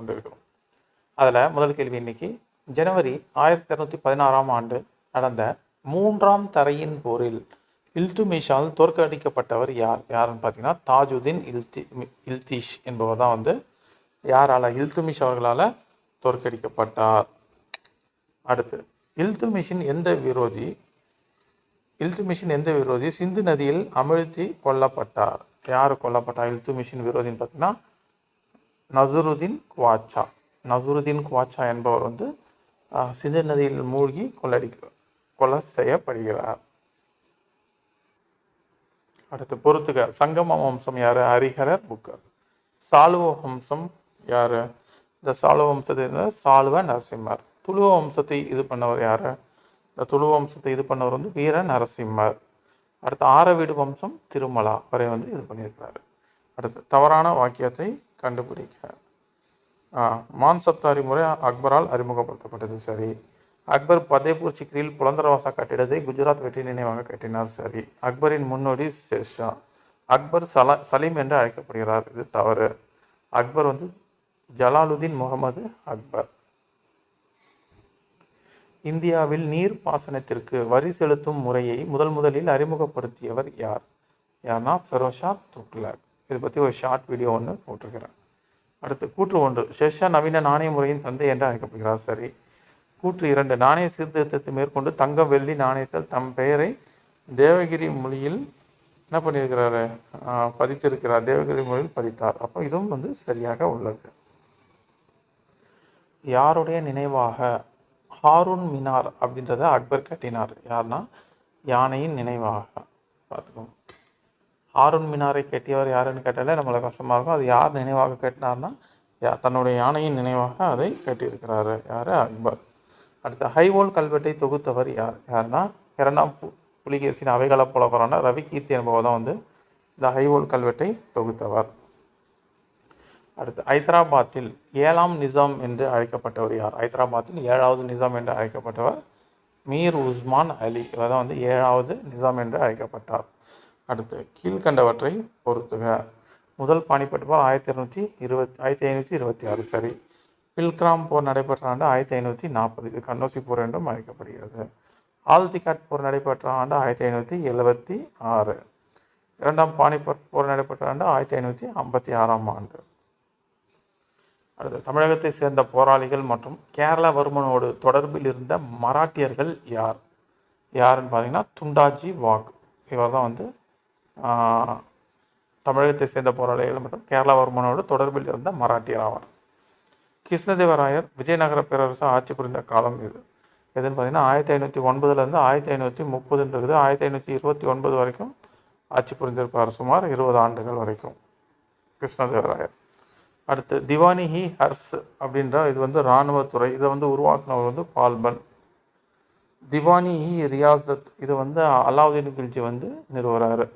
கொண்டிருக்கிறோம். அதில் முதல் கேள்வி இன்னைக்கு, ஜனவரி 1216ஆம் ஆண்டு நடந்த 3ஆம் தரையின் போரில் இல்துமிஷால் தோற்கடிக்கப்பட்டவர் யார்? யாருன்னு பார்த்தீங்கன்னா தாஜுதீன் இல்திஷ் என்பவர் தான் வந்து யாரால்? இல்துமிஷ் அவர்களால் தோற்கடிக்கப்பட்டார். அடுத்து, இல்துமிஷின் எந்த விரோதி சிந்து நதியில் அமிழ்த்தி கொல்லப்பட்டார்? யார் கொல்லப்பட்டார் இல்துமிஷின் விரோதின்னு பார்த்தீங்கன்னா நசுருதீன் குவாச்சா என்பவர் வந்து சிந்து நதியில் மூழ்கி கொலை செய்யப்படுகிறார். அடுத்து பொறுத்துக, சங்கம வம்சம் யார்? ஹரிஹரர் புக்கர். சாளுவ வம்சம் யார்? இந்த சாளுவ வம்சத்தை சாளுவ நரசிம்மர். துளுவ வம்சத்தை இது பண்ணவர் யார்? இந்த துளுவ வம்சத்தை இது பண்ணவர் வந்து வீர நரசிம்மர். அடுத்து ஆரவீடு வம்சம் திருமலா வரை வந்து இது பண்ணியிருக்கிறாரு. அடுத்து தவறான வாக்கியத்தை கண்டுபிடிக்க. மான்சப்தாரி முறை அக்பரால் அறிமுகப்படுத்தப்பட்டது, சரி. அக்பர் பதேபூர் சிக்ரியில் புலந்தரவாசா கட்டிடத்தை குஜராத் வெற்றி நினைவாக கட்டினார், சரி. அக்பரின் முன்னோடி ஷேர்ஷா. அக்பர் சலீம் என்று அழைக்கப்படுகிறார், இது தவறு. அக்பர் வந்து ஜலாலுதீன் முகமது அக்பர். இந்தியாவில் நீர் பாசனத்திற்கு வரி செலுத்தும் முறையை முதலில் அறிமுகப்படுத்தியவர் யார்? யார்னா ஃபெரோஷா துக்ளக். இதை பற்றி ஒரு ஷார்ட் வீடியோ ஒன்று போட்டிருக்கிறேன். அடுத்து கூற்று 1, ஷேர்ஷா நவீன நாணய முறையின் தந்தை என்று அழைக்கப்படுகிறார், சரி. கூற்று 2, நாணய சீர்திருத்தத்தை மேற்கொண்டு தங்கம் வெள்ளி நாணயத்தில் தம் பெயரை தேவகிரி மொழியில் என்ன பண்ணியிருக்கிறாரு? பதித்திருக்கிறார். தேவகிரி மொழியில் பதித்தார். அப்போ இதுவும் வந்து சரியாக உள்ளது. யாருடைய நினைவாக ஹாரூன் மினார் அப்படின்றத அக்பர் கட்டினார்? யார்னா யானையின் நினைவாக. பார்த்துக்கோங்க, ஹாரூன் மினாரை கட்டியவர் யாருன்னு கேட்டாலே நம்மளுக்கு கஷ்டமாக இருக்கும். அது யார் நினைவாக கட்டினார்னா தன்னுடைய யானையின் நினைவாக அதை கட்டியிருக்கிறாரு. யார்? அக்பர். அடுத்து ஹைவோல் கல்வெட்டை தொகுத்தவர் யார்னா 2ஆம் புலிகேசின் அவைகள புலவரான ரவி கீர்த்தி என்பவர் தான் வந்து இந்த ஹைவோல் கல்வெட்டை தொகுத்தவர். அடுத்து ஹைதராபாத்தில் 7ஆம் நிசாம் என்று அழைக்கப்பட்டவர் யார்? ஹைதராபாத்தில் 7வது நிசாம் என்று அழைக்கப்பட்டவர் மீர் உஸ்மான் அலி. இவர் தான் வந்து 7வது நிசாம் என்று அழைக்கப்பட்டார். அடுத்து கீழ்கண்டவற்றை பொறுத்துக. முதல் பானிபட் போர் 1526, சரி. பில்கிராம் போர் நடைபெற்ற ஆண்டு 1540, இது கன்னோசி போர் என்றும் அழைக்கப்படுகிறது. ஆல்திகாட் போர் நடைபெற்ற ஆண்டு 1576. 2ஆம் பானிபட் போர் நடைபெற்ற ஆண்டு 1556ஆம் ஆண்டு. அடுத்து தமிழகத்தை சேர்ந்த போராளிகள் மற்றும் கேரளவர்மனோடு தொடர்பில் இருந்த மராட்டியர்கள் யாருன்னு பார்த்தீங்கன்னா துண்டாஜி வாக். இவர் தான் வந்து தமிழகத்தை சேர்ந்த போராளிகள் மற்றும் கேரளவர்மனோடு தொடர்பில் இருந்த மராட்டியர் ஆவார். கிருஷ்ணதேவராயர் விஜயநகர பேரரசு ஆட்சி புரிந்த காலம் எதுன்னு பார்த்தீங்கன்னா 1509 1530 1529 வரைக்கும் ஆட்சி புரிந்திருப்பார், சுமார் 20 ஆண்டுகள் வரைக்கும் கிருஷ்ணதேவராயர். அடுத்து திவானி ஹி ஹர்ஸ் அப்படின்ற இது வந்து இராணுவத்துறை. இதை வந்து உருவாக்குனவர் வந்து பால்பன். திவானி ஹி ரியாசத் இது வந்து அலாவுதீன் கில்ஜி வந்து நிறுவறாரு.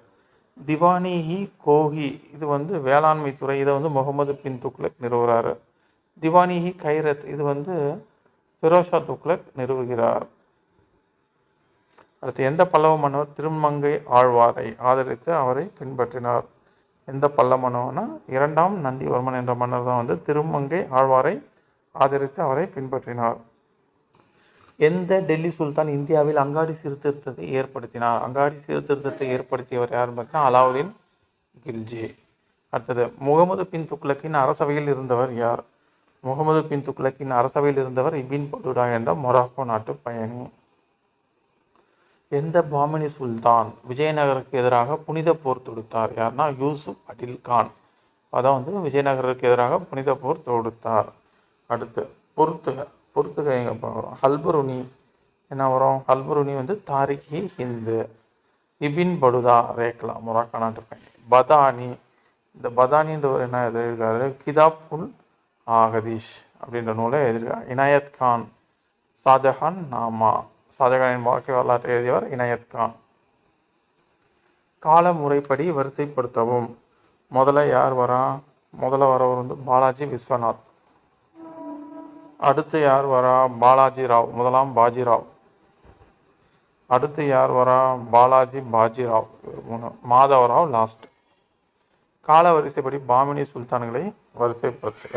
திவானி ஹி கோஹி இது வந்து வேளாண்மை துறை. இதை வந்து முகமது பின் துக்ளக் நிறுவறாரு. திவானி ஹி கைரத் இது வந்து ஃபிரோஷா துக்ளக் நிறுவுகிறார். அடுத்து எந்த பல்லவ மன்னர் திருமங்கை ஆழ்வாரை ஆதரித்து அவரை பின்பற்றினார்? எந்த பல்லவ மன்னர்னா 2ஆம் நந்திவர்மன் என்ற மன்னர் தான் வந்து திருமங்கை ஆழ்வாரை ஆதரித்து அவரை பின்பற்றினார். எந்த டெல்லி சுல்தான் இந்தியாவில் அங்காடி சீர்திருத்தத்தை ஏற்படுத்தினார்? அங்காடி சீர்திருத்தத்தை ஏற்படுத்தியவர் யாருன்னு பார்த்தீங்கன்னா அலாவுதீன் கில்ஜி. அடுத்தது முகமது பின் துக்ளக்கின் அரசவையில் இருந்தவர் யார்? முகமது பின் துக்ளக்கின் அரசவையில் இருந்தவர் இபின் பட்டுடா என்ற மொராக்கோ நாட்டு பயணி. எந்த பாமினி சுல்தான் விஜயநகருக்கு எதிராக புனித போர் தொடுத்தார்? யார்னா யூசுப் அடில் கான். அதான் வந்து விஜயநகருக்கு எதிராக புனித போர் தொடுத்தார். அடுத்து பொறுத்துக எங்கே பார்க்குறோம்? ஹல்பருனி என்ன வரும்? ஹல்பருனி வந்து தாரிக் ஹிந்து. இபின் படுதா ரேக்லா மொராக்கோ நாட்டு பயணி. பதானி இந்த பதானின்றவர் என்ன எழுதியிருக்காரு? கிதாப் உல் ஆகதீஷ் அப்படின்ற நூலை எழுதியிருக்கார். இனாயத் கான் ஷாஜஹான் நாமா. ஷாஜஹானின் வாழ்க்கை வரலாற்றை எழுதியவர் இனாயத் கான். கால முறைப்படி வரிசைப்படுத்தவும். முதல்ல வரவர் வந்து பாலாஜி விஸ்வநாத். அடுத்து யார் வரா? பாலாஜி ராவ். முதலாம் பாஜிராவ். அடுத்து யார் வரா? பாலாஜி பாஜிராவ். மாதவராவ் லாஸ்ட். கால வரிசைப்படி பாமினி சுல்தான்களை வரிசைப்படுத்துக.